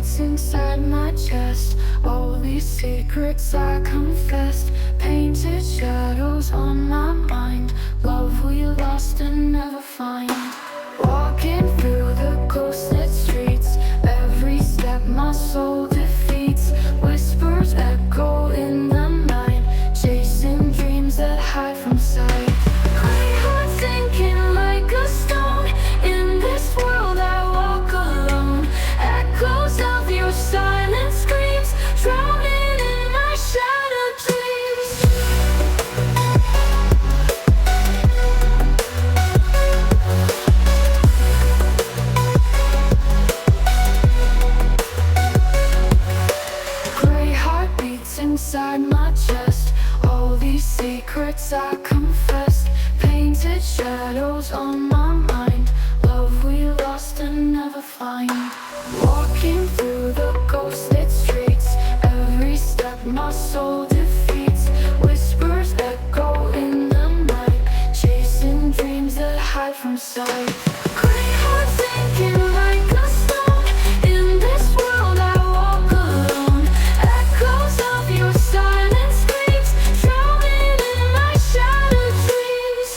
beats inside my chest. All these secrets I confessed. Painted shadows on my mind. Love we lost and never find. Walking through the ghostlit streets. Every step my soul defeats. Whispers echo in the night. Chasing dreams that hide from sight. Gray heart sinking like a stone. In this world I walk alone. Echoes of your silent screams, drowning in my shattered dreams. Gray heart beats inside my chest. All these secrets I confessed. Painted shadows on my mind. Love we lost and never find. Walking through the ghostlit streets. Every step my soul defeats. Whispers echo in the night. Chasing dreams that hide from sight. Gray heart sinking like a stone. In this world I walk alone. Echoes of your silent screams, drowning in my shattered dreams.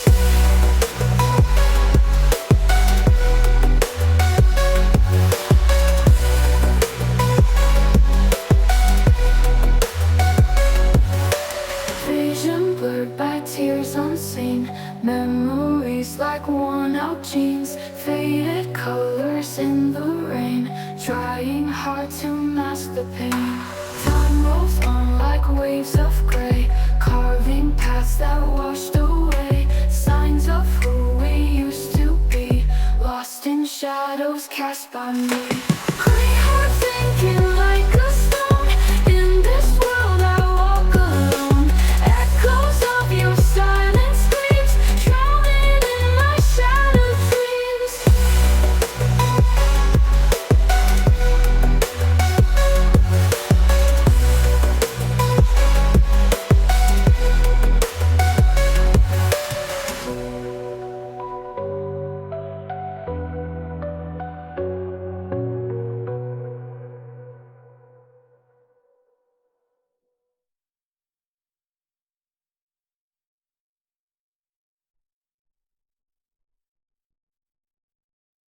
Vision blurred by tears unseen. Memories like worn out jeans. Faded colors in the rain. Trying hard to mask the pain. Time rolls on like waves of gray. Carving paths that washed away. Signs of who we used to be. Lost in shadows cast by me. Gray heart